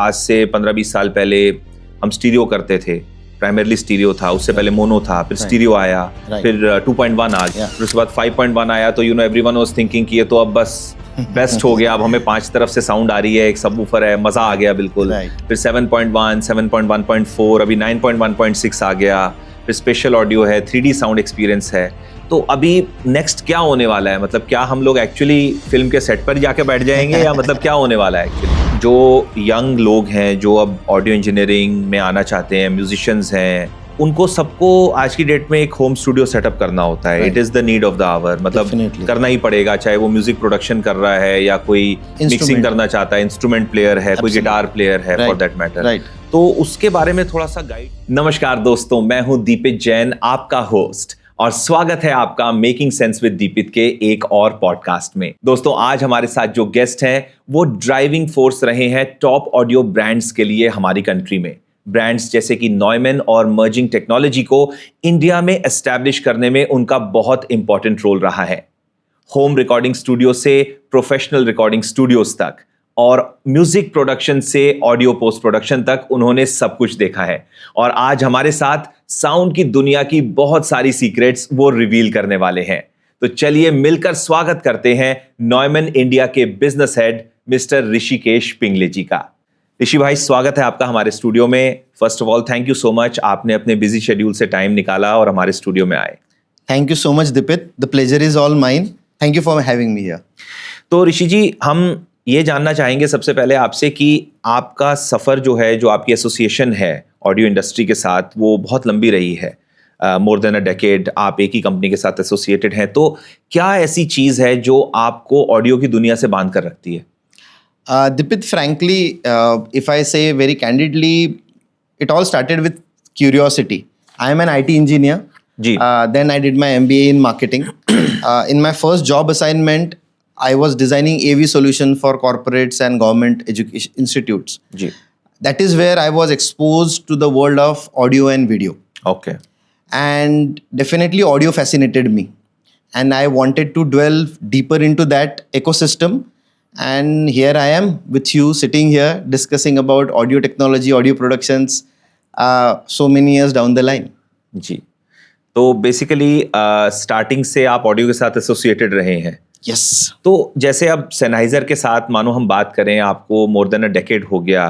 आज से 15-20 साल पहले हम स्टीरियो करते थे, प्राइमरली स्टीरियो था, उससे पहले मोनो था, फिर स्टीरियो आया, फिर 2.1 आ गया, फिर उसके बाद 5.1 आया, तो एवरीवन वाज थिंकिंग कि ये तो अब बस बेस्ट हो गया, अब हमें 5 तरफ से साउंड आ रही है, एक सबवूफर है, मजा आ गया बिल्कुल। फिर 7.1, 7.1.4, अभी 9.1.6 आ गया, फिर स्पेशल ऑडियो है, 3D साउंड एक्सपीरियंस है। तो अभी नेक्स्ट क्या होने वाला है? मतलब क्या हम लोग एक्चुअली फिल्म के सेट पर जाके बैठ जाएंगे या मतलब क्या होने वाला है एक्चुअली? जो यंग लोग हैं जो अब ऑडियो इंजीनियरिंग में आना चाहते हैं, म्यूजिशियंस हैं, उनको सबको आज की डेट में एक होम स्टूडियो सेटअप करना होता है। It is the need of the hour, मतलब Definitely. करना ही पड़ेगा, चाहे वो म्यूजिक प्रोडक्शन कर रहा है या कोई मिक्सिंग करना चाहता है, इंस्ट्रूमेंट प्लेयर है, कोई गिटार प्लेयर है, फॉर दैट मैटर। तो उसके बारे में थोड़ा सा गाइड। नमस्कार दोस्तों, मैं हूं दीपित जैन, आपका होस्ट, और स्वागत है आपका मेकिंग सेंस विद दीपित के एक और पॉडकास्ट में। दोस्तों, आज हमारे साथ जो गेस्ट हैं वो ड्राइविंग फोर्स रहे हैं टॉप ऑडियो ब्रांड्स के लिए हमारी कंट्री में। ब्रांड्स जैसे कि नॉयमन और मर्जिंग टेक्नोलॉजी को इंडिया में एस्टैब्लिश करने में उनका बहुत इंपॉर्टेंट रोल रहा है। होम रिकॉर्डिंग स्टूडियो से प्रोफेशनल रिकॉर्डिंग स्टूडियोज तक और म्यूजिक प्रोडक्शन से ऑडियो पोस्ट प्रोडक्शन तक उन्होंने सब कुछ देखा है, और आज हमारे साथ साउंड की दुनिया की बहुत सारी सीक्रेट्स वो रिवील करने वाले हैं। तो चलिए मिलकर स्वागत करते हैं नॉयमन इंडिया के business head mister Rishikesh Pingle ji का। ऋषि भाई, स्वागत है आपका हमारे स्टूडियो में। First of all thank you so much, आपने अपने बिजी शेड्यूल से टाइम निकाला और हमारे स्टूडियो में आए। Thank you so much Deepit, the pleasure is all mine. Thank you for having me here. तो ऋषि जी, हम ये जानना चाहेंगे सबसे पहले आपसे कि आपका सफ़र जो है, जो आपकी एसोसिएशन है ऑडियो इंडस्ट्री के साथ, वो बहुत लंबी रही है। मोर देन अ डेकेड आप एक ही कंपनी के साथ एसोसिएटेड हैं। तो क्या ऐसी चीज़ है जो आपको ऑडियो की दुनिया से बांध कर रखती है? Dipit, frankly, if I say very candidly, it all started with curiosity. I am an IT engineer. Then I did my MBA in marketing. In my first job assignment, I was designing AV solution for corporates and government education institutes. That is where I was exposed to the world of audio and video. Okay. And definitely audio fascinated me. And I wanted to delve deeper into that ecosystem. And here I am with you sitting here discussing about audio technology, audio productions, so many years down the line. जी, तो basically starting से आप audio के साथ associated रहे हैं। Yes. तो जैसे अब सेनाइजर के साथ मानो हम बात करें, आपको मोर देन अ डेकेड हो गया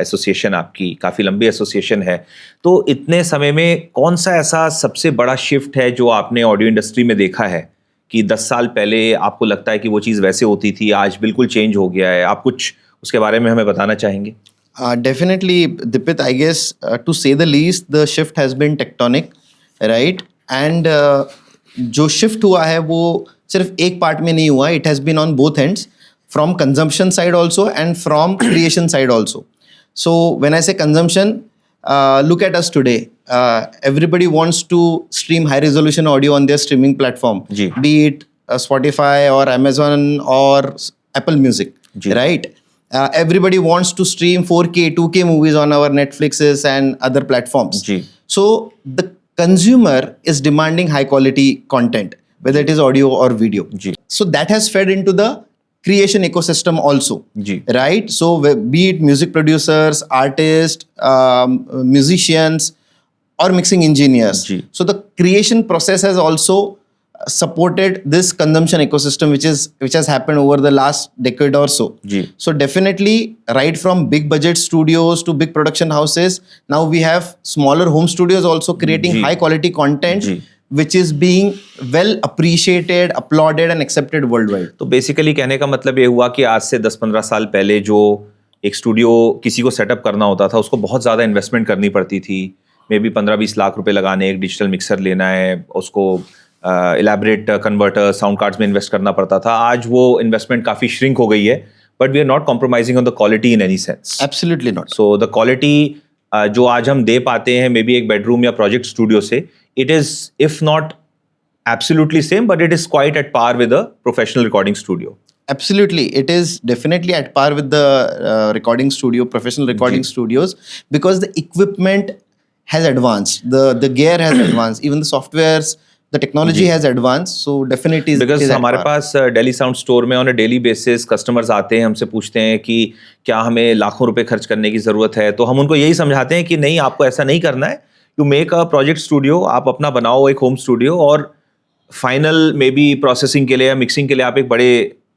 एसोसिएशन, आपकी काफ़ी लंबी एसोसिएशन है। तो इतने समय में कौन सा ऐसा सबसे बड़ा शिफ्ट है जो आपने ऑडियो इंडस्ट्री में देखा है कि 10 साल पहले आपको लगता है कि वो चीज़ वैसे होती थी, आज बिल्कुल चेंज हो गया है? आप कुछ उसके बारे में हमें बताना चाहेंगे? Definitely, Dipit, I guess to say the least, the shift has been tectonic, right? And जो shift हुआ है वो सिर्फ एक पार्ट में नहीं हुआ, it has been on both ends, from consumption side also and from creation side also. So when I say consumption, look at us today. Everybody wants to stream high resolution audio on their streaming platform, be it Spotify or Amazon or Apple Music, right? Everybody wants to stream 4K, 2K movies on our Netflixes and other platforms. So the consumer is demanding high quality content, whether it is audio or video. So that has fed into the creation ecosystem also, right? So be it music producers, artists, musicians, or mixing engineers. So the creation process has also supported this consumption ecosystem which has happened over the last decade or so. So definitely, right from big budget studios to big production houses, now we have smaller home studios also creating high quality content which is being well appreciated, applauded and accepted worldwide. तो basically कहने का मतलब ये हुआ कि आज से 10-15 साल पहले जो एक स्टूडियो किसी को सेटअप करना होता था, उसको बहुत ज़्यादा इन्वेस्टमेंट करनी पड़ती थी। मे बी 15-20 लाख रुपए लगाने, एक डिजिटल मिक्सर लेना है, उसको इलेबरेट कन्वर्टर, साउंड कार्ड्स में इन्वेस्ट करना पड़ता था। आज वो इन्वेस्टमेंट काफ़ी श्रिंक हो गई है, but we are not compromising on the quality in any sense. Absolutely not. So the quality जो आज हम दे पाते हैं मे बी एक बेडरूम या प्रोजेक्ट स्टूडियो से, it is if not absolutely same, but it is quite at par with a professional recording studio. Absolutely, it is definitely at par with the recording studio, professional recording studios, because the equipment has advanced, the gear has advanced, even the softwares, the technology has advanced, so definitely because it is at हमारे par. पास Delhi sound store में on a daily basis customers आते हैं, हमसे पूछते हैं कि क्या हमें लाखों रुपए खर्च करने की ज़रूरत है, तो हम उनको यही समझाते हैं कि नहीं, आपको ऐसा नहीं करना है. You make a project studio, आप अपना बनाओ एक होम स्टूडियो, और फाइनल मे बी प्रोसेसिंग के लिए या मिक्सिंग के लिए आप एक बड़े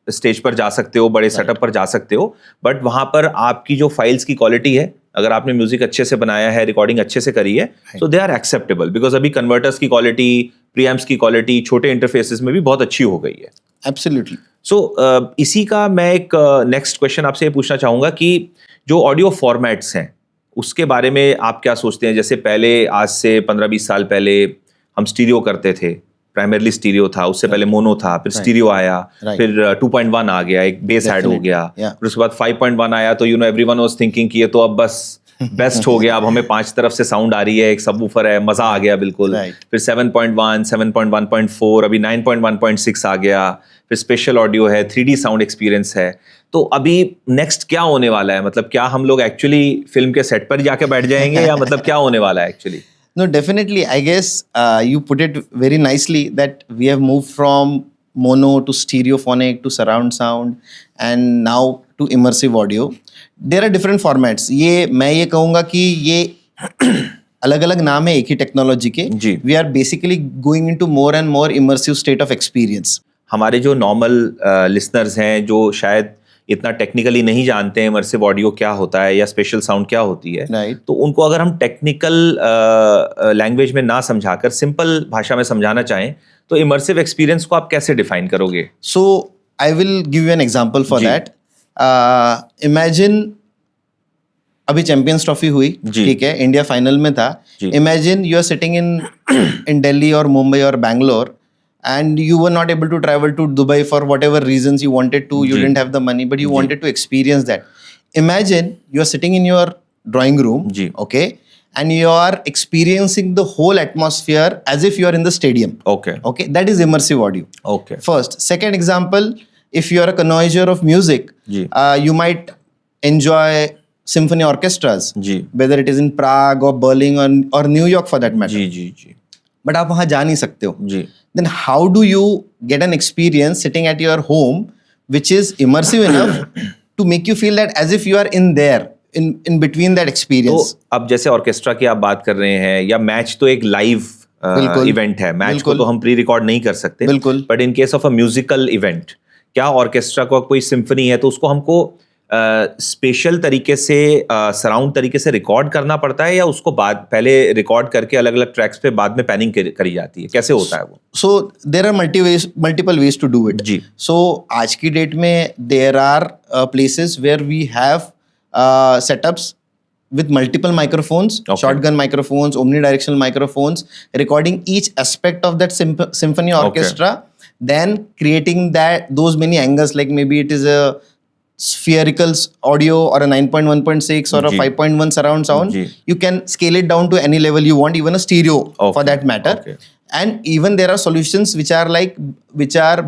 स्टेज पर जा सकते हो, बड़े सेटअप पर जा सकते हो, बट वहाँ पर आपकी जो फाइल्स की क्वालिटी है, अगर आपने म्यूजिक अच्छे से बनाया है, रिकॉर्डिंग अच्छे से करी है, तो दे आर एक्सेप्टेबल. बिकॉज अभी कन्वर्टर्स की क्वालिटी, प्रीएम्प्स की क्वालिटी छोटे इंटरफेसेस में भी बहुत अच्छी हो गई है. Absolutely. सो इसी का मैं एक नेक्स्ट क्वेश्चन आपसे ये पूछना चाहूँगा कि जो ऑडियो फॉर्मेट्स हैं उसके बारे में आप क्या सोचते हैं. जैसे पहले, आज से 15-20 साल पहले हम स्टीरियो करते थे, प्राइमरली स्टीरियो था, उससे पहले मोनो था, फिर स्टीरियो आया, फिर 2.1 आ गया, एक बेस ऐड हो गया, फिर उसके बाद 5.1 आया, तो एवरीवन वाज थिंकिंग कि ये तो अब बस बेस्ट हो गया, अब हमें 5 तरफ से साउंड आ रही है, एक सबवूफर है, मजा आ गया बिल्कुल. फिर 7.1, 7.1.4, अभी 9.1.6 आ गया, फिर स्पेशल ऑडियो है, 3D साउंड एक्सपीरियंस है. तो अभी नेक्स्ट क्या होने वाला है? मतलब क्या हम लोग एक्चुअली फिल्म के सेट पर जाके बैठ जाएंगे, या मतलब क्या होने वाला है actually? No, definitely. I guess you put it very nicely that we have moved from mono to stereophonic to surround sound and now to immersive audio. There are different formats. मैं ये कहूँगा कि ये अलग-अलग नाम है एक ही टेक्नोलॉजी के. जी. We are basically going into more and more immersive state of experience. हमारे जो नॉर्मल लिसनर्स हैं, जो शायद इतना टेक्निकली नहीं जानते हैं इमर्सिव ऑडियो क्या होता है या स्पेशल साउंड क्या होती है, Right. तो उनको अगर हम टेक्निकल लैंग्वेज में ना समझाकर सिंपल भाषा में समझाना चाहें, तो इमर्सिव एक्सपीरियंस को आप कैसे डिफाइन करोगे? So I will give you an example for जी. that. Imagine अभी चैंपियंस ट्रॉफी हुई, ठीक है, इंडिया फाइनल में था. Imagine you are sitting in Delhi और मुंबई और Bangalore, and you were not able to travel to Dubai for whatever reasons you wanted to. You didn't have the money, but you wanted to experience that. Imagine you are sitting in your drawing room, okay, and you are experiencing the whole atmosphere as if you are in the stadium. Okay, that is immersive audio. Okay. First. Second example, if you are a connoisseur of music, you might enjoy symphony orchestras, whether it is in Prague or Berlin or New York for that matter. But आप वहाँ जा नहीं सकते हो. Then how do you get an experience sitting at your home which is immersive enough to make you feel that as if you are in there, in between that experience? तो अब जैसे orchestra की आप बात कर रहे हैं, या मैच तो एक लाइव इवेंट है, मैच को तो हम प्री रिकॉर्ड नहीं कर सकते, बिल्कुल. But in case of a musical event, क्या ऑर्केस्ट्रा को कोई सिम्फनी है तो उसको हमको स्पेशल तरीके से, सराउंड तरीके से रिकॉर्ड करना पड़ता है, या उसको बाद पहले रिकॉर्ड करके अलग अलग ट्रैक्स पे बाद में पैनिंग करी जाती है? कैसे होता है वो? So there are multiple ways to do it. जी. सो आज की डेट में there are places where we have setups with multiple microphones, shotgun microphones, omnidirectional microphones, recording each aspect of that symphony orchestra, then creating those many angles, like maybe it is a spherical audio or a 9.1.6 or a 5.1 surround sound. You can scale it down to any level you want, even a stereo for that matter. And even there are solutions which are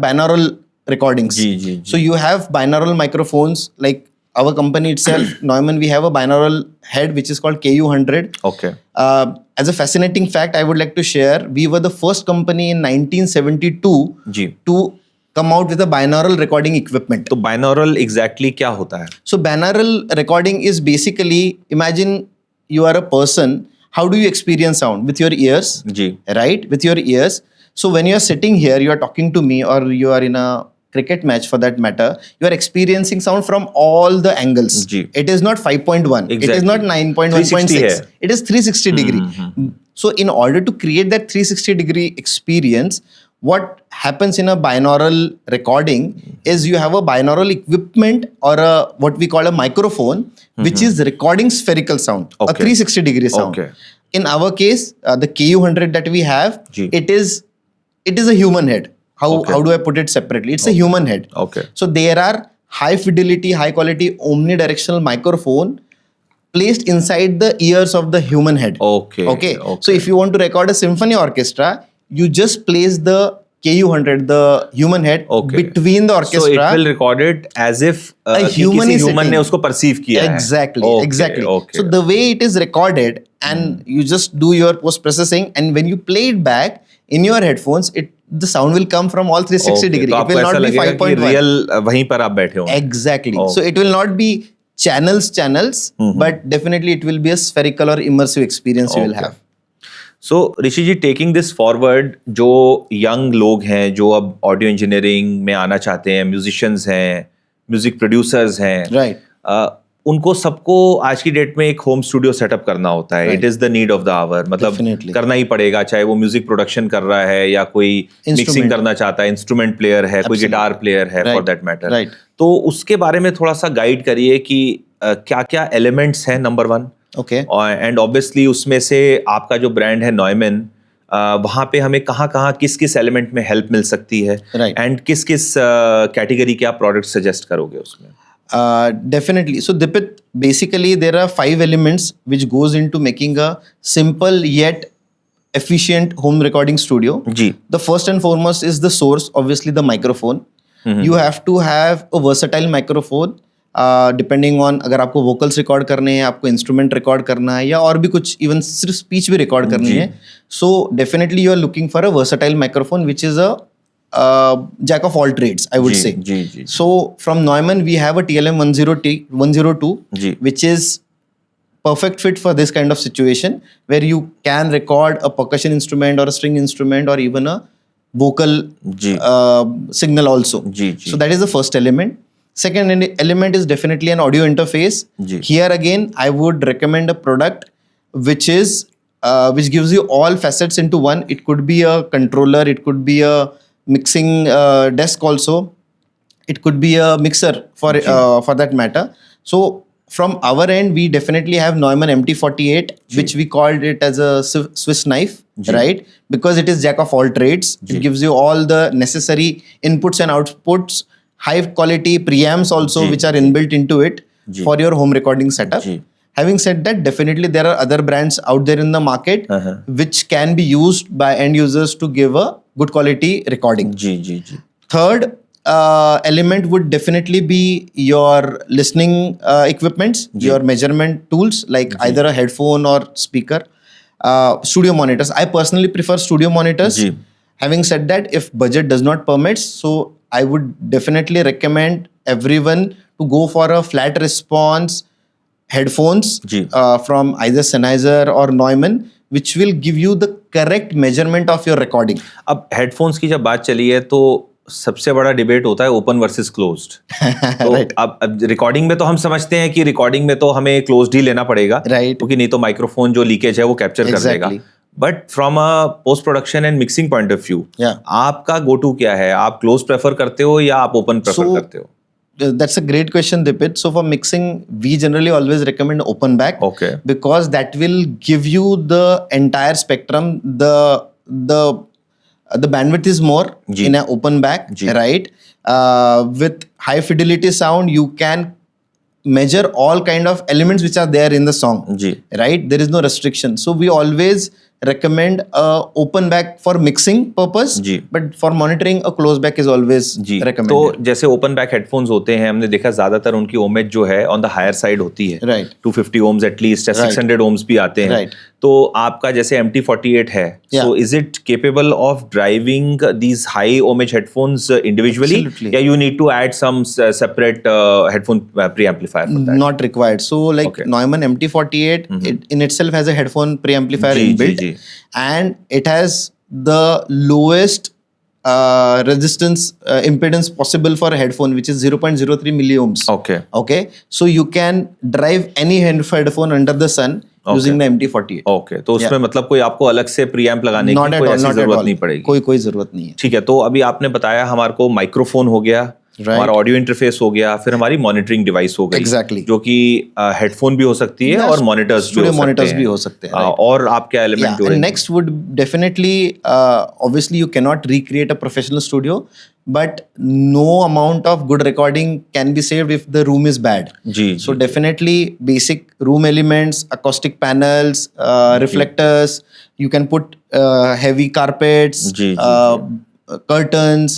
binaural recordings. So you have binaural microphones, like our company itself, Neumann, we have a binaural head which is called KU100. As a fascinating fact, I would like to share, we were the first company in 1972 to come out with a binaural recording equipment. तो binaural exactly क्या होता है? So binaural recording is basically, imagine you are a person, how do you experience sound? With your ears, right? With your ears. So when you are sitting here, you are talking to me, or you are in a cricket match for that matter, you are experiencing sound from all the angles. It is not 5.1, it is not 9.1.6, it is 360 degree. So in order to create that 360 degree experience, what happens in a binaural recording is you have a binaural equipment, or what we call a microphone, which is recording spherical sound, a 360 degree sound. In our case, the KU100 that we have, it is a human head. How do I put it separately? It's a human head. So there are high fidelity, high quality omnidirectional microphone placed inside the ears of the human head. Okay. So if you want to record a symphony orchestra, you just place the KU100, the human head, between the orchestra. So it will record it as if a human is human ने उसको perceive किया है. Exactly. So the way it is recorded, and you just do your post processing, and when you play it back, in your headphones, the sound will come from all 360 Okay, degree. तो It आपको will ऐसा not be लगेगा कि 5.1. Real वहीं पर आप बैठे हो. Exactly. Oh. So it will not be channels, but definitely it will be a spherical or immersive experience you will Okay. have. So Rishi ji, taking this forward, जो यंग लोग हैं जो अब ऑडियो इंजीनियरिंग में आना चाहते हैं, म्यूजिशियंस हैं, म्यूजिक प्रोड्यूसर्स हैं, Right. उनको सबको आज की डेट में एक होम स्टूडियो सेटअप करना होता है. It is the need of the hour. मतलब Definitely. करना ही पड़ेगा, चाहे वो म्यूजिक प्रोडक्शन कर रहा है या कोई मिक्सिंग करना चाहता है, इंस्ट्रूमेंट प्लेयर है, कोई गिटार प्लेयर है, फॉर दैट मैटर. Right. तो उसके बारे में थोड़ा सा गाइड करिए कि क्या क्या एलिमेंट्स हैं, नंबर 1. Okay. एंड ऑब्वियसली उसमें से आपका जो ब्रांड है नॉयमन, वहाँ पे हमें कहाँ किस किस एलिमेंट में हेल्प मिल सकती है, Right. एंड किस किस कैटेगरी के आप प्रोडक्ट सजेस्ट करोगे उसमें? Definitely. So Dipit, basically there are 5 elements which goes into making a simple yet efficient home recording studio. Ji. The first and foremost is the source, obviously the microphone. You have to have a versatile microphone. Depending on अगर आपको vocals record करने हैं, आपको instrument record करना है, या और भी कुछ इवन सिर्फ स्पीच भी रिकॉर्ड करनी है, so definitely you are looking for a versatile microphone which is a jack of all trades, I would say. जी. So from Neumann we have a TLM 102 जी. which is perfect fit for this kind of situation where you can record a percussion instrument or a string instrument or even a vocal जी. signal also. जी. So that is the first element. Second element is definitely an audio interface. जी. Here again, I would recommend a product which which gives you all facets into one. It could be a controller, it could be a mixing desk also, it could be a mixer for that matter. So from our end, we definitely have Neumann MT48, which we called it as a Swiss knife, right? Because it is jack of all trades. It gives you all the necessary inputs and outputs, high quality preamps also, which are inbuilt into it for your home recording setup. Having said that, definitely there are other brands out there in the market which can be used by end users to give a good quality recording. जी. Third element would definitely be your listening equipments, your measurement tools like either a headphone or speaker. Studio monitors. I personally prefer studio monitors. Having said that, if budget does not permit, so I would definitely recommend everyone to go for a flat response headphones from either Sennheiser or Neumann, which will give you the correct measurement of your recording. अब headphones की जब बात चली है तो सबसे बड़ा debate होता है ओपन वर्सेस क्लोज्ड. तो Right. अब रिकॉर्डिंग में तो हम समझते हैं कि रिकॉर्डिंग में तो हमें क्लोज्ड ही लेना पड़ेगा, Right. क्योंकि नहीं तो माइक्रोफोन जो लीकेज है वो कैप्चर कर देगा. But from a post production and mixing point of view, आपका गो टू क्या है? आप क्लोज प्रेफर करते हो या आप ओपन प्रेफर करते हो? That's a great question, Dipit. So for mixing, we generally always recommend open back. Okay. Because that will give you the entire spectrum. The bandwidth is more in an open back, right? With high fidelity sound, you can measure all kind of elements which are there in the song, right? There is no restriction. So we always recommend a open back for mixing purpose, but for monitoring a close back is always recommended. तो जैसे open back headphones होते हैं, हमने देखा ज्यादातर उनकी homage जो है ऑन द हायर साइड होती है, right? 250 ohms एटलीस्ट, 600 ohms भी आते हैं, right? तो आपका जैसे MT48 है, so is it capable of driving these high ohmage headphones individually? Absolutely. Yeah, you need to add some separate headphone preamplifier for that. Not required. So like Neumann MT48, it in itself has a headphone preamplifier inbuilt, and it has the lowest resistance impedance possible for a headphone, which is 0.03 milliohms. Okay. So you can drive any headphone under the sun using the MT48. Okay. तो उसमें मतलब कोई आपको अलग से preamp लगाने की कोई ऐसी जरूरत नहीं पड़ेगी? कोई जरूरत नहीं है. ठीक है. तो अभी आपने बताया हमारे को माइक्रोफोन हो गया, हमारा ऑडियो इंटरफेस हो गया, फिर हमारी मॉनिटरिंग डिवाइस हो गई, Exactly. जो कि हेडफोन भी हो सकती है और मॉनिटर्स भी हो सकते हैं. और आप क्या एलिमेंट जोड़ेंगे? Next would definitely, obviously you can not recreate a professional studio, but no amount of good recording can be saved if the room is bad. So definitely basic room elements, acoustic panels, reflectors, you can put heavy carpets, curtains,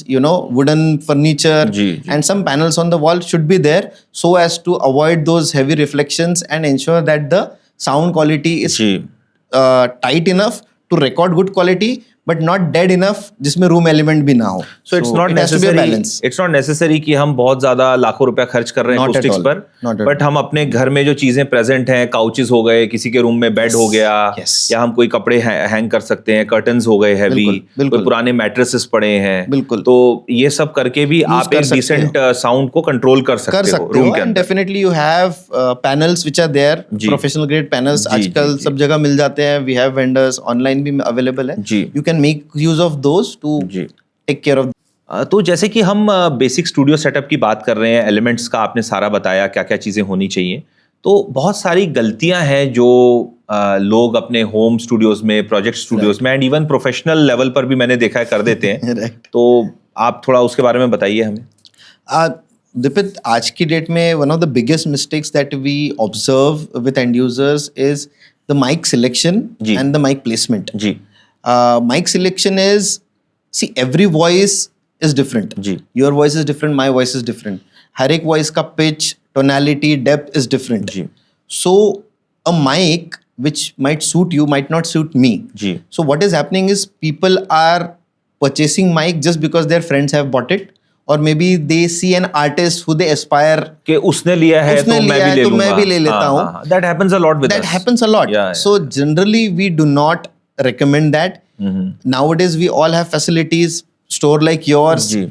wooden furniture, and some panels on the wall should be there so as to avoid those heavy reflections and ensure that the sound quality is tight enough to record good quality, but not dead enough जिसमें room element भी ना हो. So it's not it has to be a necessary. balance. It's not necessary कि हम बहुत ज्यादा लाखों रुपया खर्च कर रहे हैं Not at acoustics all. पर, Not at but हम अपने घर में जो चीजें प्रेजेंट हैं, काउचेस हो गए, किसी के रूम में बेड हो गया, Yes. या हम कोई कपड़े हैंग कर सकते हैं, कर्टन्स हो गए हैवी, बिल्कुल. कोई पुराने मैट्रेसेस पड़े हैं, बिल्कुल. तो ये सब करके भी आप कर एक सकते डिसेंट साउंड को कंट्रोल कर सकते हो रूम के and अंदर. definitely you have panels which are there, ji. professional grade panels जी, आजकल जी, सब जगह मिल जाते हैं. We have vendors online भी available है. जी. You can make use of those to ji. take care of. तो जैसे कि हम बेसिक स्टूडियो सेटअप की बात कर रहे हैं, एलिमेंट्स का आपने सारा बताया क्या क्या चीज़ें होनी चाहिए, तो बहुत सारी गलतियां हैं जो लोग अपने होम स्टूडियोज में, प्रोजेक्ट स्टूडियोज में एंड इवन प्रोफेशनल लेवल पर भी मैंने देखा है कर देते हैं. Right. तो आप थोड़ा उसके बारे में बताइए हमें. Dipit, आज की डेट में one of the biggest mistakes that we observe with end users is the mic selection ji. and the mic placement. Ji. Mic selection is, see, every voice is different. Ji. Your voice is different, my voice is different. हर एक voice का pitch, tonality, depth is different. Ji. So a mic which might suit you might not suit me. Ji. So what is happening is people are purchasing mic just because their friends have bought it, or maybe they see an artist who they aspire. कि उसने लिया है तो मैं भी ले लूंगा. मैं भी ले लेता हूँ. That happens a lot with That us. happens a lot. Yeah, So generally we do not recommend that. Nowadays we all have facilities. Store like yours ji.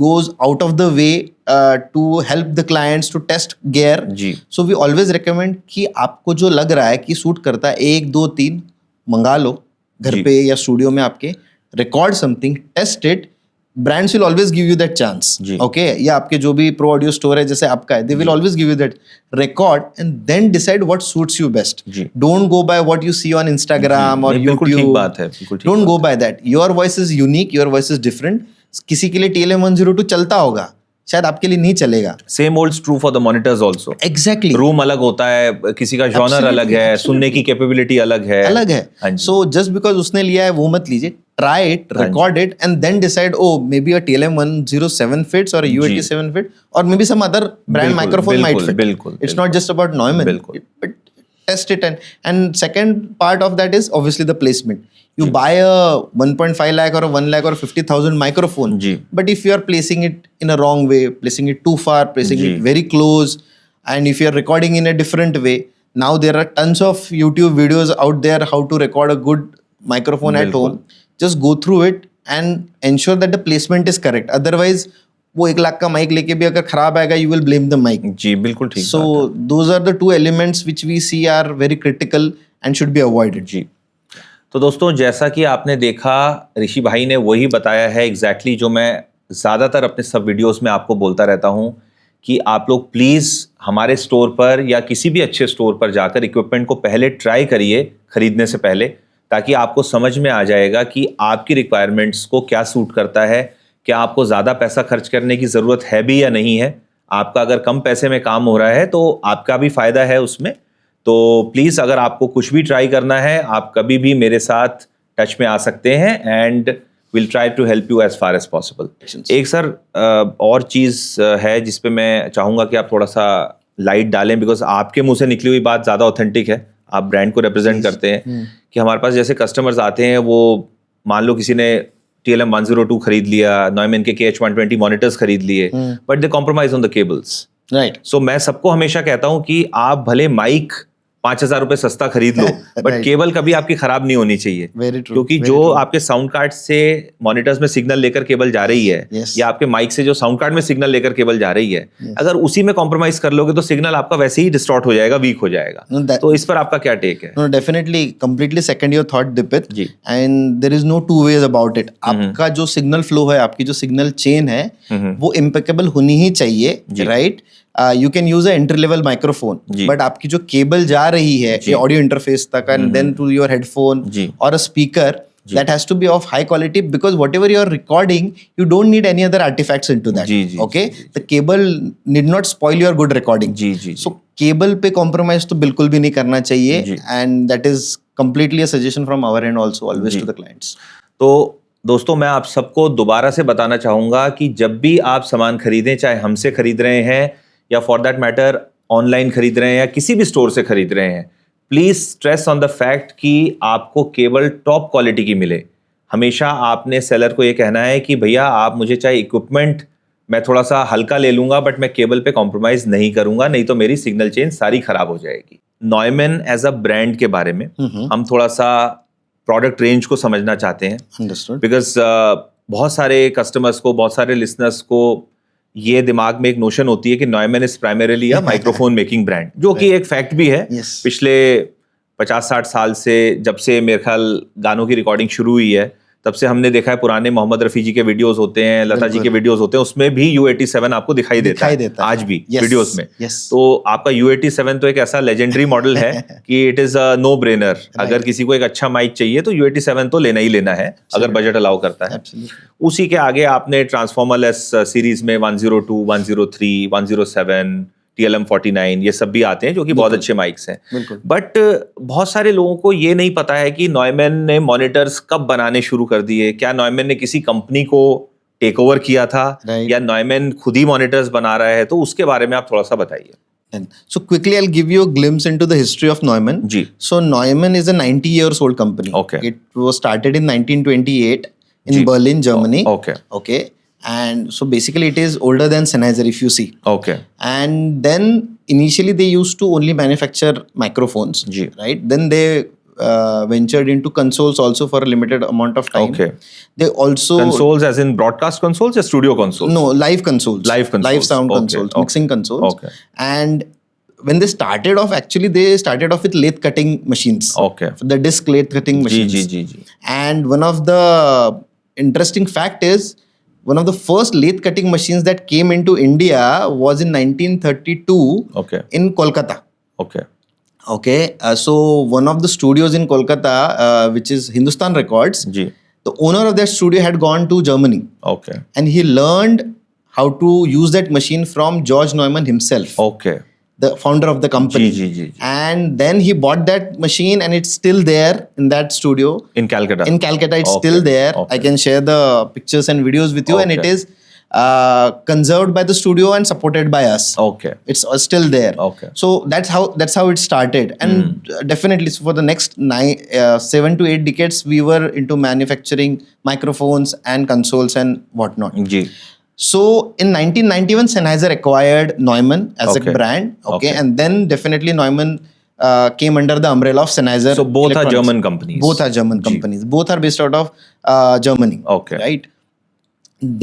goes out of the way to help the clients to test gear. Ji. So we always recommend कि आपको जो लग रहा है कि suit करता है, 1 2 3 मंगा लो घर जी. पे या स्टूडियो में आपके, record something, test it. Brands will always give you that chance. Ji. Okay, या आपके जो भी pro audio store है जैसे आपका है, they will always give you that record and then decide what suits you best. Ji. Don't go by what you see on Instagram or नहीं, बिल्कुल YouTube. ठीक बात है, बिल्कुल ठीक Don't बात go by that. Your voice is unique, your voice is different. किसी के लिए TLM 102 चलता होगा, शायद आपके लिए नहीं चलेगा. Same holds true for the monitors also. Exactly. Room अलग होता है, किसी का जॉनर Absolutely, अलग है, absolutely. सुनने की कैपेबिलिटी अलग है. अलग है. हाँ जी. So just because उसने लिया है वो मत लीजिए. Try it, हाँ record it, and then decide. Oh, maybe a TLM 107 fits or a U87 fit, or maybe some other brand बिल्कुल, microphone might बिल्कुल, fit. बिल्कुल, It's not just about Neumann. बिल्कुल. But test it and second part of that is obviously the placement. You buy a 1.5 lakh or a 1 lakh or 50,000 microphone, जी. but if you are placing it in a wrong way, placing it too far, placing ji. it very close, and if you are recording in a different way, now there are tons of YouTube videos out there how to record a good microphone at बिल्कुल. home. Just go through it and ensure that the placement is correct. Otherwise, वो 1 लाख का mic लेके भी अगर खराब आएगा, you will blame the mic. जी बिल्कुल ठीक. So those are the two elements which we see are very critical and should be avoided. जी. तो दोस्तों जैसा कि आपने देखा, ऋषि भाई ने वही बताया है एग्जैक्टली जो मैं ज़्यादातर अपने सब वीडियोस में आपको बोलता रहता हूँ कि आप लोग प्लीज़ हमारे स्टोर पर या किसी भी अच्छे स्टोर पर जाकर इक्विपमेंट को पहले ट्राई करिए खरीदने से पहले, ताकि आपको समझ में आ जाएगा कि आपकी रिक्वायरमेंट्स को क्या सूट करता है, क्या आपको ज़्यादा पैसा खर्च करने की ज़रूरत है भी या नहीं है. आपका अगर कम पैसे में काम हो रहा है तो आपका भी फ़ायदा है उसमें. तो प्लीज़ अगर आपको कुछ भी ट्राई करना है, आप कभी भी मेरे साथ टच में आ सकते हैं and will try to help you as far as possible. एक सर और चीज़ है जिस पे मैं चाहूँगा कि आप थोड़ा सा लाइट डालें, बिकॉज आपके मुंह से निकली हुई बात ज़्यादा ऑथेंटिक है, आप ब्रांड को रिप्रेजेंट करते हैं. कि हमारे पास जैसे कस्टमर्स आते हैं, वो मान लो किसी ने TLM 102 खरीद लिया, Neumann के KH120 मॉनिटर्स खरीद लिए, but they compromise on the cables. Right. सो मैं सबको हमेशा कहता हूं कि आप भले माइक 5,000 रुपए सस्ता खरीद लो, बट Right. केबल कभी आपकी खराब नहीं होनी चाहिए. Very true. क्योंकि Very जो true. आपके साउंड कार्ड से मॉनिटर्स में सिग्नल लेकर केबल जा रही है, Yes. या आपके माइक से जो साउंड कार्ड में सिग्नल लेकर केबल जा रही है, Yes. अगर उसी में कॉम्प्रोमाइज कर लोगे तो सिग्नल आपका वैसे ही डिस्टॉर्ट हो जाएगा, वीक हो जाएगा. No, that- तो इस पर आपका क्या टेक है? No, definitely, completely second your thought, Dipit. Ji. And there is no two ways about it. आपका जो सिग्नल फ्लो है, आपकी जो सिग्नल चेन है, वो इम्पेकेबल होनी ही चाहिए, जी. Right? You can use a entry level microphone, जी. but आपकी जो केबल जा रही है जी. ऑडियो इंटरफेस तक and then to your headphone जी. or a speaker, जी. that has to be of high quality, because whatever you are recording, you don't need any other artifacts into that. जी, जी, Okay, जी, the cable need not spoil your good recording. जी जी. So cable पे compromise तो बिल्कुल भी नहीं करना चाहिए, जी. And that is completely a suggestion from our end also always जी. To the clients. तो दोस्तों मैं आप सबको दोबारा से बताना चाहूँगा कि जब भी आप सामान खरीदें, चाहे हमसे खरीद रहे हैं या फॉर दैट मैटर ऑनलाइन खरीद रहे हैं या किसी भी स्टोर से खरीद रहे हैं, please stress on the fact कि आपको केबल टॉप क्वालिटी की मिले. हमेशा आपने सेलर को ये कहना है कि भैया आप मुझे चाहे इक्विपमेंट मैं थोड़ा सा हल्का ले लूंगा बट मैं केबल पे कॉम्प्रोमाइज नहीं करूंगा, नहीं तो मेरी सिग्नल चेन सारी खराब हो जाएगी। नॉयमन एज अ ब्रांड के बारे में हम थोड़ा सा प्रोडक्ट रेंज को समझना चाहते हैं, बिकॉज बहुत सारे कस्टमर्स को, बहुत सारे लिसनर्स को ये दिमाग में एक नोशन होती है कि Neumann is primarily a microphone making brand, जो कि एक फैक्ट भी है। पिछले 50-60 साल से, जब से मेरे ख्याल गानों की रिकॉर्डिंग शुरू हुई है, तब से हमने देखा है पुराने मोहम्मद रफ़ी जी के वीडियोस होते हैं, लता जी के वीडियोस होते हैं, उसमें भी U87 आपको दिखाई देता है आज भी वीडियोस में। तो आपका U87 तो एक ऐसा लेजेंडरी मॉडल है कि it is a no brainer. अगर किसी को एक अच्छा माइक चाहिए तो U87 तो लेना ही लेना है, अगर बजट अलाउ करता है। उसी के आगे आपने ट्रांसफॉर्मर एस सीरीज में 102, 103, 107, TLM49 ये सब भी आते हैं, जो कि बहुत अच्छे माइक्स हैं। बट बहुत सारे लोगों को ये नहीं पता है कि नॉयमन ने मॉनिटर्स कब बनाने शुरू कर दिए। क्या नॉयमन ने किसी कंपनी को टेक ओवर किया था, या नॉयमन खुद ही मॉनिटर्स बना रहा है? तो उसके बारे में आप थोड़ा सा बताइए। So quickly I'll give you a glimpse into the history of Neumann. Ji. So Neumann is a 90 years old company. Okay. It was started in 1928 in ji. Berlin, Germany. Okay. Okay. And so basically it is older than Sennheiser if you see. Okay. And then initially they used to only manufacture microphones. Ji. Right. Then they ventured into consoles also for a limited amount of time. Okay. They also consoles as in broadcast consoles or studio consoles? No, live consoles. Live sound consoles, mixing consoles. Okay. And when they started off, actually they started off with lathe cutting machines. Okay. The disc lathe cutting machines. Ji. And one of the interesting fact is, one of the first lathe cutting machines that came into India was in 1932. Okay. In Kolkata. Okay. Okay. So one of the studios in Kolkata, which is Hindustan Records, ji. the owner of that studio had gone to Germany. Okay. And he learned how to use that machine from George Neumann himself. Okay. The founder of the company. Ji. And then he bought that machine and it's still there in that studio. In Calcutta? In Calcutta, it's Okay. still there. Okay. I can share the pictures and videos with you, and it Okay. is conserved by the studio and supported by us. Okay. It's still there. Okay. So that's how it started, and definitely so for the next 7 to 8 decades, we were into manufacturing microphones and consoles and whatnot. Ji. So in 1991, Sennheiser acquired Neumann as Okay. a brand. Okay. Okay. And then definitely Neumann came under the umbrella of Sennheiser. So both are Electronics. German companies. Both are German companies. Both are based out of Germany. Okay. Right.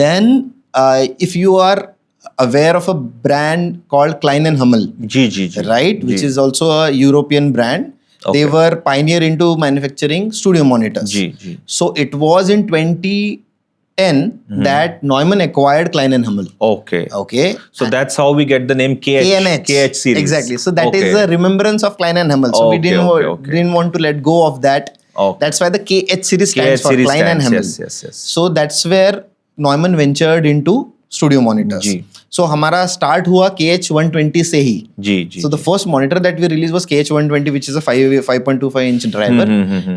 Then if you are aware of a brand called Klein and Hummel, ji. right, which is also a European brand. Okay. They were pioneer into manufacturing studio monitors. Ji. So it was in 2010 that Neumann acquired Klein and Hummel. Okay. Okay. So that's how we get the name KH series. Exactly. So that Okay. is a remembrance of Klein and Hummel. So we Okay, didn't want to let go of that. Okay. That's why the KH series stands KH for series Klein and stands. Hummel. Yes. So that's where Neumann ventured into studio monitors. Ji. So हमारा start हुआ KH120 से ही. जी. So the first monitor that we released was KH120, which is a 5.25 inch driver.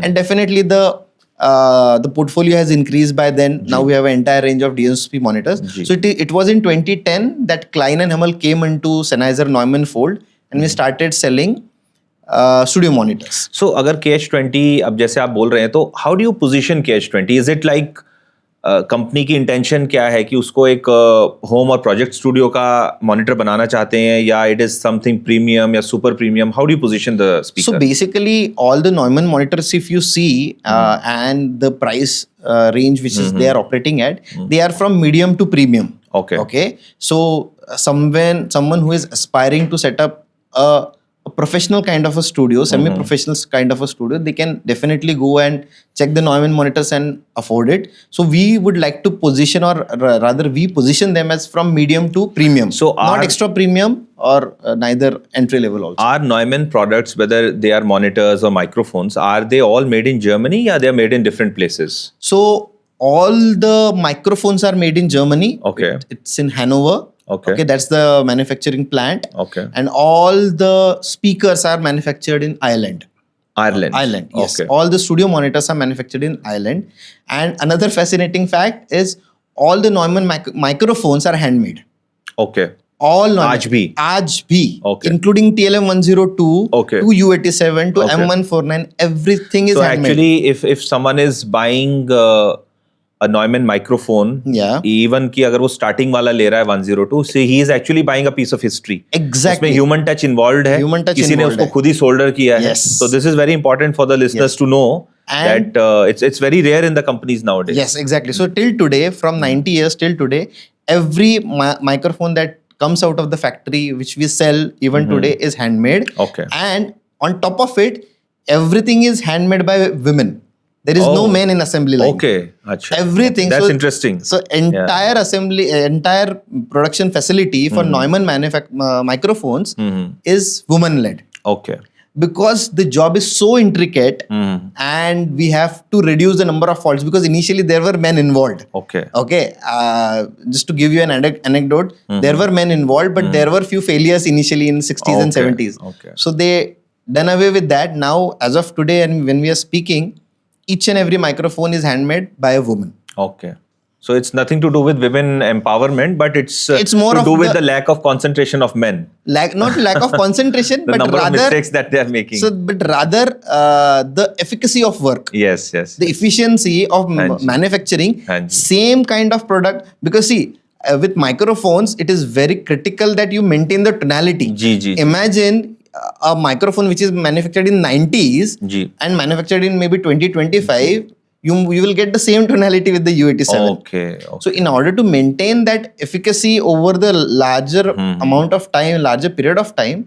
And definitely the portfolio has increased by then. Now we have an entire range of DSP monitors. So it was in 2010 that Klein and Hummel came into Sennheiser Neumann fold, and we started selling studio monitors. So अगर KH20 अब जैसे आप बोल रहे हैं, तो how do you position KH20? Is it like company की intention क्या है कि उसको एक होम और प्रोजेक्ट स्टूडियो का मॉनिटर बनाना चाहते हैं, या इट इज समथिंग प्रीमियम या super premium? How do you position the speaker? So basically all the Neumann monitors, if you see, and the price range which is they are operating at, they are from medium to premium. Okay. So someone who is aspiring to set up a professional kind of a studio, semi-professional kind of a studio, they can definitely go and check the Neumann monitors and afford it. So we would like to position, or rather we position them as from medium to premium. So not extra premium or neither entry level also. Are Neumann products, whether they are monitors or microphones, are they all made in Germany, or they are made in different places? So all the microphones are made in Germany. Okay. It's in Hanover. Okay. That's the manufacturing plant. Okay. And all the speakers are manufactured in Ireland. Ireland. Yes. Okay. All the studio monitors are manufactured in Ireland. And another fascinating fact is all the Neumann microphones are handmade. Okay. all आज भी? okay. including TLM 102 okay. to U87 to okay. M149, everything is so handmade. actually if someone is buying a Neumann microphone, even कि अगर वो starting वाला ले रहा है 102, so he is actually buying a piece of history. Exactly. उसमें human touch involved है, किसी ने उसको खुद ही solder किया है. So this is very important for the listeners to know that it's very rare in the companies nowadays. Yes, exactly. So till today, from 90 years till today, every microphone that comes out of the factory which we sell even today is handmade. Okay. And on top of it, everything is handmade by women. There is no man in assembly line. Okay. Achha. Everything. That's interesting. So entire assembly, entire production facility for Neumann microphones is woman led. Okay. Because the job is so intricate and we have to reduce the number of faults, because initially there were men involved. Okay. Just to give you an anecdote, there were men involved, but there were few failures initially in 60s and 70s. Okay. So they done away with that. Now, as of today, and when we are speaking, each and every microphone is handmade by a woman. Okay. So it's nothing to do with women empowerment, but it's more to of do with the lack of concentration of men. Not lack of concentration, the but number rather of mistakes that they are making. So, but rather the efficacy of work. Yes. The efficiency of manufacturing same kind of product. Because see, with microphones, it is very critical that you maintain the tonality. Imagine a microphone which is manufactured in 90s and manufactured in maybe 2025. You will get the same tonality with the U87. Okay. So in order to maintain that efficacy over the larger amount of time, larger period of time,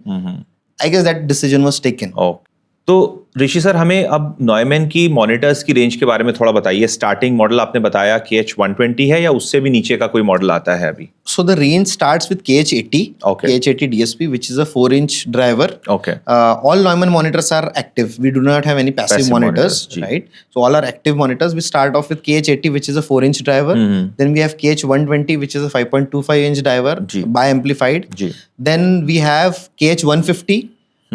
I guess that decision was taken. Okay. तो ऋषि sir, हमें अब नॉयमैन की monitors की range के बारे में थोड़ा बताइए. स्टार्टिंग मॉडल आपने बताया KH120 है, या उससे भी नीचे का कोई मॉडल आता है अभी? So the range starts with KH80, KH80 DSP, which is a 4-inch driver. Okay. All Neumann monitors are active. We do not have any passive monitors, right? So all are active monitors. We start off with KH80, which is a 4-inch driver. Then we have KH120, which is a 5.25-inch driver, bi-amplified. Then we have KH150.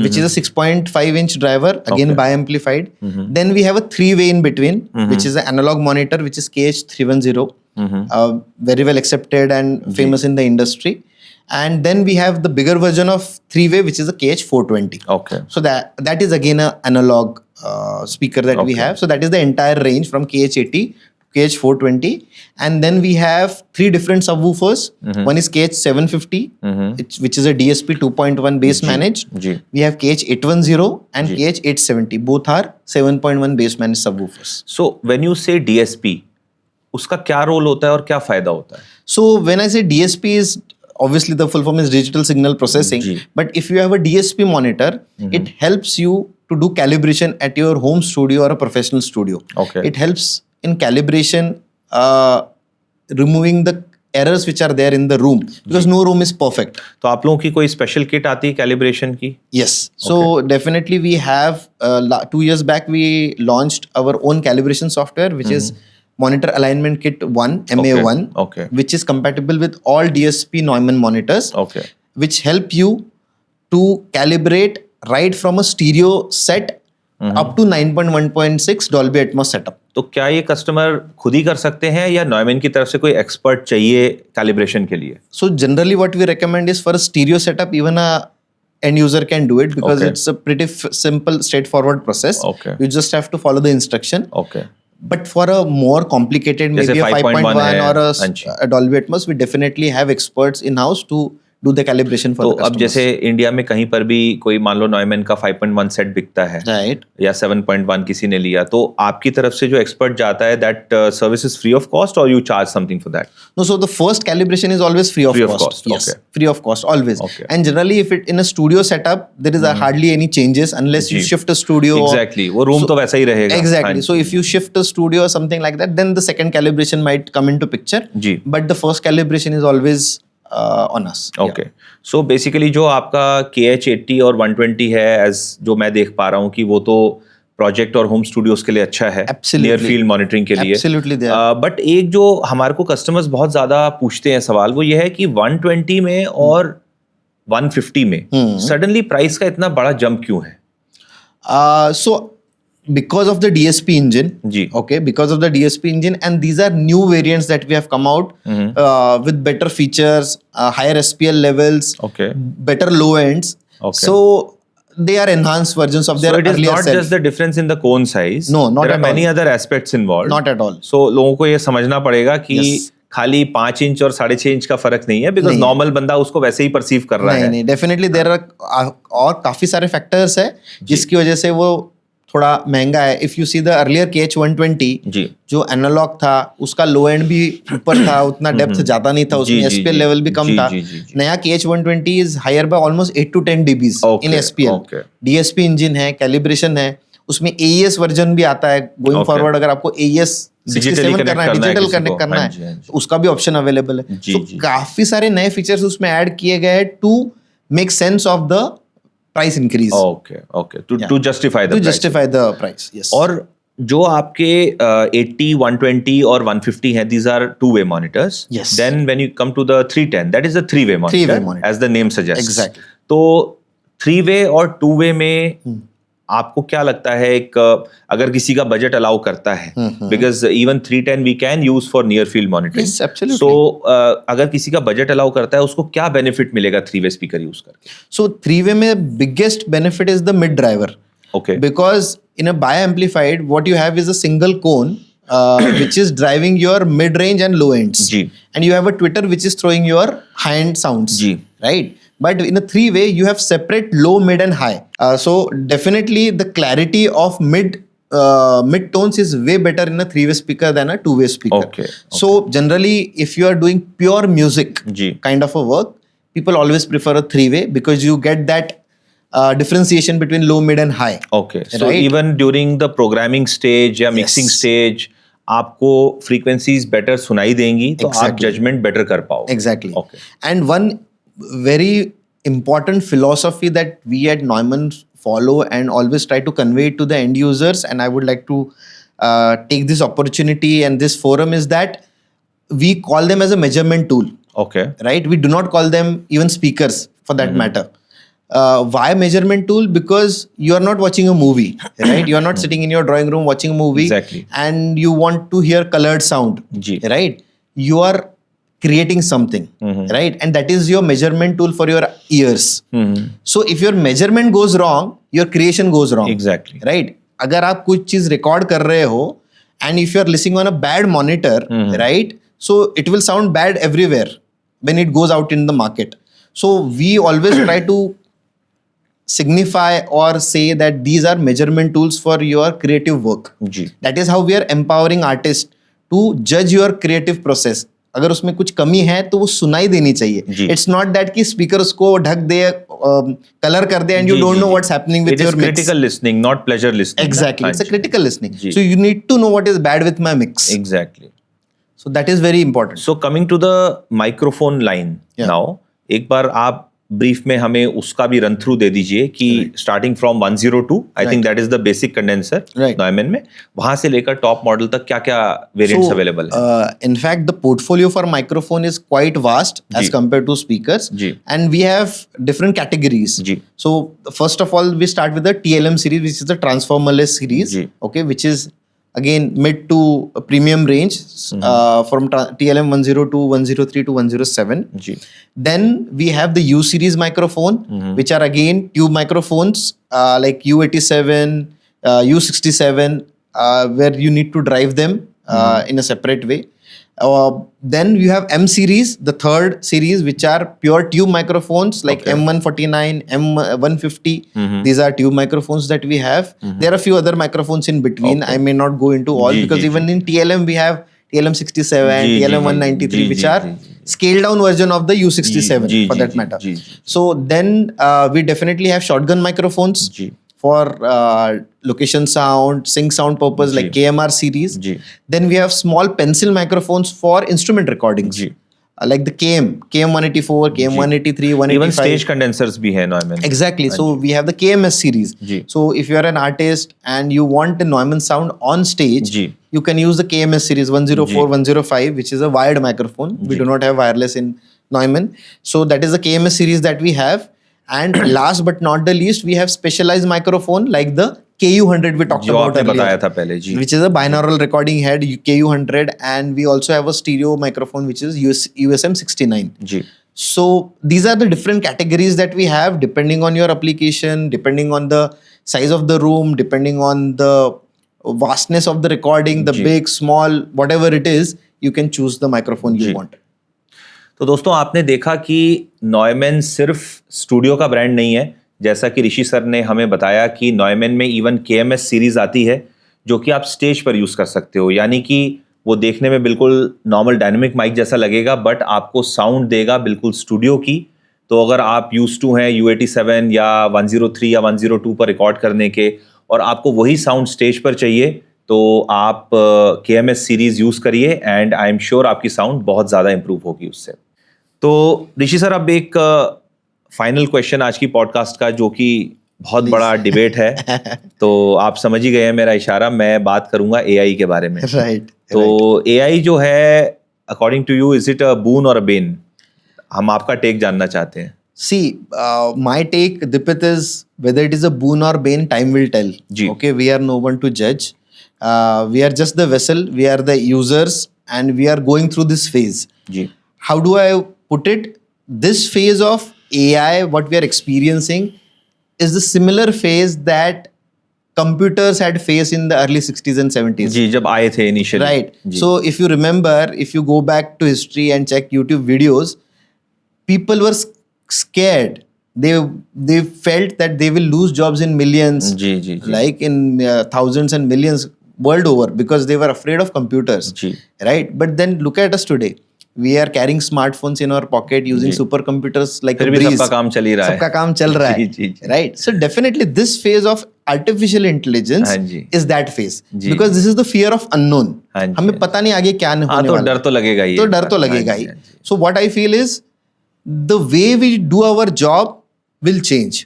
Which is a 6.5-inch driver, again bi-amplified. Then we have a 3-way in between, which is an analog monitor, which is KH310, very well accepted and famous in the industry. And then we have the bigger version of 3-way, which is a KH420. Okay. So that is again an analog speaker that we have. So that is the entire range from KH80 KH420, and then we have 3 different subwoofers. One is KH750, which is a DSP 2.1 bass managed. We have KH810 and KH870. Both are 7.1 bass managed subwoofers. So when you say DSP, उसका क्या role होता है और क्या फायदा होता है? So when I say DSP is obviously the full form is digital signal processing. But if you have a DSP monitor, it helps you to do calibration at your home studio or a professional studio. Okay. It helps in calibration, removing the errors which are there in the room, because no room is perfect. तो आप लोगों की कोई special kit आती है calibration की? Yes. So definitely we have 2 years back we launched our own calibration software, which is Monitor Alignment Kit 1, MA1, which is compatible with all DSP Neumann monitors, which help you to calibrate right from a stereo set up to 9.1.6 Dolby Atmos setup. तो क्या ये customer खुद ही कर सकते हैं या नॉयमैन की तरफ से कोई एक्सपर्ट चाहिए कैलिब्रेशन के लिए? So generally what we recommend is for a stereo setup, even a end user can do it, because it's a pretty simple, straightforward process. You just have to follow the instruction. But for a more complicated, maybe a 5.1 or a Dolby Atmos, we definitely have experts in-house to do the calibration for the customers. अब जैसे India में कहीं पर भी कोई मान लो नॉयमैन का 5.1 set बिकता है, या 7.1 किसी ने लिया, तो आपकी तरफ से जो एक्सपर्ट जाता है, that service is free of cost or you charge something for that? No, so the first calibration is always free of cost. Yes, free of cost always. And generally if it in a studio setup, there is hardly any changes unless you shift a studio. Exactly, वो room तो वैसा ही रहेगा. Exactly. So if you shift a studio or something like that, then the second calibration might come into picture. But the first calibration is always on us. Okay. So basically जो आपका KH80 और 120 है, as जो मैं देख पा रहा हूँ कि वो तो प्रोजेक्ट और होम स्टूडियोज के लिए अच्छा है, नियर फील्ड मॉनिटरिंग के लिए. बट एक जो हमारे को कस्टमर्स बहुत ज्यादा पूछते हैं सवाल, वो ये है कि 120 में और 150 में सडनली प्राइस का इतना बड़ा जंप क्यों है? So because of the DSP engine. Ji. Okay, because of the DSP engine, and these are new variants that we have come out with better features, higher SPL levels, Okay. better low ends. Okay. So they are enhanced versions of their So it is earlier not self. just the difference in the cone size. No, not There are at many all. other aspects involved. Not at all. So लोगों को ये समझना पड़ेगा कि Yes. खाली 5 inch और 6.5 inch का फर्क नहीं है, बिकॉज नहीं है। नॉर्मल बंदा उसको वैसे ही परसीव कर रहा नहीं है. नहीं, डेफिनेटली देयर आर और काफी सारे फैक्टर्स है जिसकी वजह से वो थोड़ा महंगा है. If you see the earlier KH120 जी. जो एनालॉग था उसका लो एंड भी ऊपर था, उतना डेप्थ ज्यादा नहीं था, उसमें जी, SPL जी, लेवल भी कम जी, था. जी, जी, जी. नया KH120 is higher by almost 8 to 10 dBs इन SPL. Okay. DSP इंजन है, कैलिब्रेशन है, उसमें AES वर्जन भी आता है. Going Okay. फॉरवर्ड अगर आपको AES Digitally 67 connect करना है, करना है डिजिटल किसी कनेक्ट को. करना हाँ जी, हाँ है, जी. उसका भी ऑप्शन अवेलेबल है. जी, तो जी. काफी सारे नए फीचर्स उसमें ऐड किए गए हैं to make sense of the price increase, okay okay, to justify to justify the price. Yes. और जो आपके 80, 120 और 150 हैं, these are two-way monitors. Yes. Then when you come to the 310, that is a three-way monitor, Three-way monitor. as the name suggests. Exactly. तो 3-way और 2-way में आपको क्या लगता है, एक अगर किसी का बजट अलाउ करता है, because even 310 we can use for near field monitoring. Yes, absolutely. सो अगर किसी का बजट अलाउ करता है, उसको क्या बेनिफिट मिलेगा 3-way स्पीकर यूज करके? So 3-way में biggest benefit is the mid driver. Okay. Because in a bi-amplified, what you have is a single cone which is driving your mid-range and low ends. जी. And you have a tweeter which is throwing your high-end sounds. जी. Right? But in a 3-way, you have separate low, mid, and high. So definitely the clarity of mid tones is way better in a 3-way speaker than a 2-way speaker. Okay. So generally, if you are doing pure music जी. kind of a work, people always prefer a 3-way because you get that differentiation between low, mid, and high. Okay. So Right? Even during the programming stage या mixing stage आपको frequencies better सुनाई देंगी, तो आप Exactly. Judgement better कर पाओ. Exactly. Okay. And one very important philosophy that we at Neumann follow and always try to convey it to the end users, and I would like to take this opportunity and this forum, is that we call them as a measurement tool, okay. right? We do not call them even speakers for that matter. Why measurement tool? Because you are not watching a movie, right? You are not sitting in your drawing room watching a movie. Exactly. And you want to hear colored sound, जी. right? You are creating something, right? And that is your measurement tool for your ears. So if your measurement goes wrong, your creation goes wrong. Exactly. Right? अगर आप कुछ चीज record कर रहे हो and if you are listening on a bad monitor, right? So it will sound bad everywhere when it goes out in the market. So we always try to signify or say that these are measurement tools for your creative work. Ji. That is how we are empowering artists to judge your creative process. अगर उसमें कुछ कमी है तो वो सुनाई देनी चाहिए. जी. It's not that कि स्पीकर उसको ढक दे, कलर कर दे, and you ji, don't ji, know ji. what's happening with It your is mix. critical listening, not pleasure listening. Exactly, हाँ it's a ji. critical listening. Ji. So you need to know what is bad with my mix. Exactly. So that is very important. So coming to the microphone line Yeah. now, एक बार आप brief में हमें उसका भी run through दे दीजिए कि starting from 102, I think that is the basic condenser Right. Neumann में, वहां से लेकर टॉप मॉडल तक क्या क्या वेरिएंट्स अवेलेबल है? In fact, the portfolio for microphone is quite vast as जी. compared to speakers. जी. And we have different categories. जी. So first of all, we start with the TLM series, which is the transformerless series. जी. Okay, which is again mid to a premium range from TLM 102, 103 to 107. जी. Then we have the U series microphone, which are again tube microphones like U87, U67, where you need to drive them in a separate way. Then you have M series, the third series, which are pure tube microphones like Okay. M149, M150. These are tube microphones that we have. There are a few other microphones in between. Okay. I may not go into all जी, because जी, even in TLM we have TLM 67, जी, जी, TLM जी, 193, जी, which जी, are जी, जी. scaled down version of the U67 जी, for जी, that जी, matter. जी, जी. So then we definitely have shotgun microphones जी. for location sound, sync sound purpose like जी. KMR series. जी. Then we have small pencil microphones for instrument recordings. जी. Like the KM184, KM183, even 185. Stage condensers भी है Neumann. Exactly. So we have the KMS series. जी. So if you are an artist and you want the Neumann sound on stage, जी. you can use the KMS series 104, जी. 105, which is a wired microphone. We do not have wireless in Neumann. So that is the KMS series that we have. And last but not the least, we have specialized microphone like the KU100 we talked जो about आपने earlier, बताया था पहले जी, which is a binaural recording head KU100, and we also have a stereo microphone which is USM 69. Ji, So these are the different categories that we have depending on your application, depending on the size of the room, depending on the vastness of the recording, the ji. big, small, whatever it is, you can choose the microphone you ji. want. तो दोस्तों आपने देखा कि Neumann सिर्फ studio का brand नहीं है, जैसा कि ऋषि सर ने हमें बताया कि नॉयमन में इवन KMS सीरीज आती है जो कि आप स्टेज पर यूज कर सकते हो, यानी कि वो देखने में बिल्कुल नॉर्मल डायनेमिक माइक जैसा लगेगा बट आपको साउंड देगा बिल्कुल स्टूडियो की। तो अगर आप यूज टू हैं U87 या 103 या 102 पर रिकॉर्ड करने के और आपको वही साउंड स्टेज पर चाहिए तो आप KMS सीरीज यूज करिए एंड आई एम श्योर आपकी साउंड बहुत ज़्यादा इंप्रूव होगी उससे। तो ऋषि सर अब एक फाइनल क्वेश्चन आज की पॉडकास्ट का जो कि बहुत बड़ा डिबेट है, तो आप समझ ही गए हैं मेरा इशारा, मैं बात करूंगा AI के बारे में। Right. तो AI जो है according to you is it a boon और अ बेन? हम आपका टेक जानना चाहते हैं। See, my take, Dipit, is whether it is a boon or bane, time will tell. Ji. Okay, we are no one to judge. We are just the vessel, we are the users, and we are going through this phase. Ji, How do I put it? This phase of AI, what we are experiencing, is the similar phase that computers had faced in the early 60s and 70s. जी, जब आए थे initially. Right. जी, So if you remember, if you go back to history and check YouTube videos, people were scared. They felt that they will lose jobs in millions, जी, जी, जी, like in thousands and millions world over, because they were afraid of computers. जी, Right? But then look at us today. We are carrying smartphones in our pocket, using जी. supercomputers like फिर a भी breeze. सबका काम चल ही रहा है। सबका काम चल रहा जी, है, जी, जी। right? So definitely this phase of artificial intelligence हाँ जी। is that phase, ji. because this is the fear of unknown. हाँ जी, हमें हाँ पता नहीं आगे क्या हाँ, होने तो वाला डर है। तो लगेगा ही, तो डर तो लगेगा ही। So what I feel is the way we do our job will change.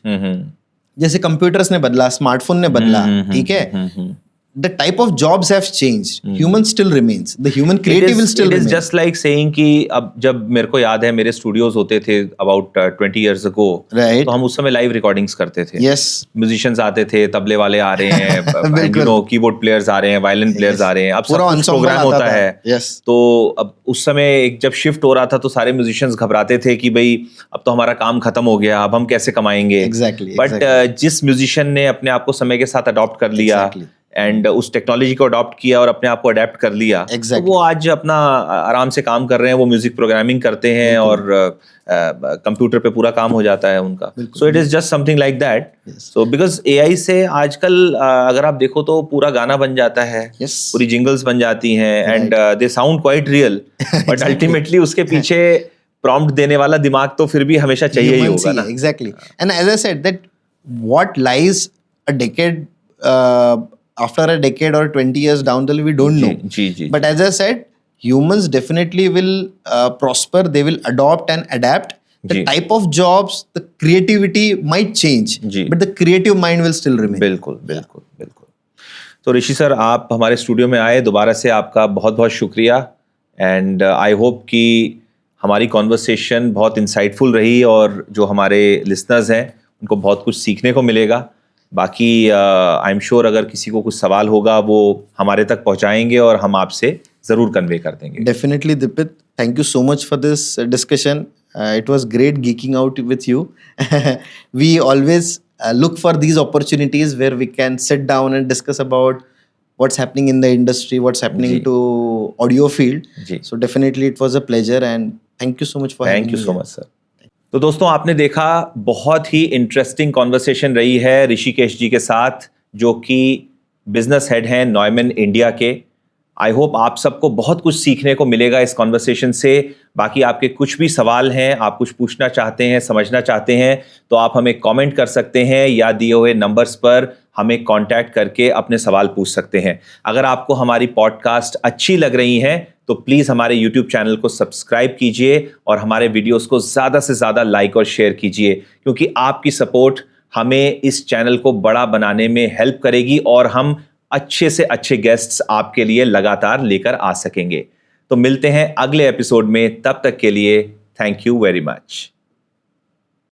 जैसे कंप्यूटर्स ने बदला, स्मार्टफोन ने बदला, ठीक है, the type of jobs have changed. Human still remains. The human creative will still It is remain. just like saying कि अब जब मेरे को याद है मेरे स्टूडियोज होते थे about 20 years ago, Right. तो हम उस समय लाइव रिकॉर्डिंग्स करते थे। Yes. म्यूजिशियंस आते थे, तबले वाले आ रहे हैं, बिल्कुल। कीबोर्ड प्लेयर्स आ रहे हैं, वायलिन प्लेयर्स आ रहे हैं, अब सब पूरा कुछ ensemble प्रोग्राम आता होता था। है। Yes. तो अब उस समय एक जब शिफ्ट हो रहा था तो सारे म्यूजिशियंस घबराते थे कि भाई अब तो हमारा काम खत्म हो गया, अब हम कैसे कमाएंगे। Exactly, बट जिस म्यूजिशियन ने अपने आप को समय के साथ अडॉप्ट कर लिया Exactly. एंड उस टेक्नोलॉजी को अडॉप्ट किया और अपने आप को अडेप्ट कर लिया, Exactly. तो वो आज अपना आराम से काम कर रहे हैं, वो म्यूजिक प्रोग्रामिंग करते हैं और कंप्यूटर पे पूरा काम हो जाता है उनका। So it is just something like that. So because AI से आजकल अगर आप देखो तो पूरा गाना बन जाता है, Yes. पूरी जिंगल्स बन जाती हैं and they sound quite real, but ultimately उसके पीछे प्रॉम्प्ट देने वाला दिमाग तो फिर भी हमेशा चाहिए ही Humans होगा ही ना। है, exactly. And as I said, that what lies a decade after a decade or 20 years down the line, we don't know. Ji, ji, But as I said, humans definitely will prosper. They will adopt and adapt. The ji. type of jobs, the creativity might change, ji. but the creative mind will still remain. बिल्कुल बिल्कुल बिल्कुल। तो ऋषि sir आप हमारे studio में आए, दोबारा से आपका बहुत बहुत शुक्रिया एंड आई होप कि हमारी कॉन्वर्सेशन बहुत इंसाइटफुल रही और जो हमारे लिसनर्स हैं उनको बहुत कुछ सीखने को मिलेगा। बाकी आई एम श्योर अगर किसी को कुछ सवाल होगा वो हमारे तक पहुंचाएंगे और हम आपसे ज़रूर कन्वे कर देंगे। Definitely, Dipit. Thank you so much for this discussion. It was great geeking out with you. We always look for these opportunities where we can sit down and discuss about what's happening in the industry, what's happening जी। to audio field. जी। So definitely it was a pleasure and thank you so much for having thank you me so here. Much sir. तो दोस्तों आपने देखा बहुत ही interesting conversation रही है ऋषिकेश जी के साथ, जो कि बिजनेस हेड हैं नॉयमन इंडिया के। आई होप आप सबको बहुत कुछ सीखने को मिलेगा इस कॉन्वर्सेशन से। बाकी आपके कुछ भी सवाल हैं, आप कुछ पूछना चाहते हैं, समझना चाहते हैं, तो आप हमें कमेंट कर सकते हैं या दिए हुए नंबर्स पर हमें कांटेक्ट करके अपने सवाल पूछ सकते हैं। अगर आपको हमारी पॉडकास्ट अच्छी लग रही हैं तो प्लीज़ हमारे यूट्यूब चैनल को सब्सक्राइब कीजिए और हमारे वीडियोस को ज़्यादा से ज़्यादा लाइक और शेयर कीजिए, क्योंकि आपकी सपोर्ट हमें इस चैनल को बड़ा बनाने में हेल्प करेगी और हम अच्छे से अच्छे गेस्ट्स आपके लिए लगातार लेकर आ सकेंगे। तो मिलते हैं अगले एपिसोड में, तब तक के लिए थैंक यू वेरी मच।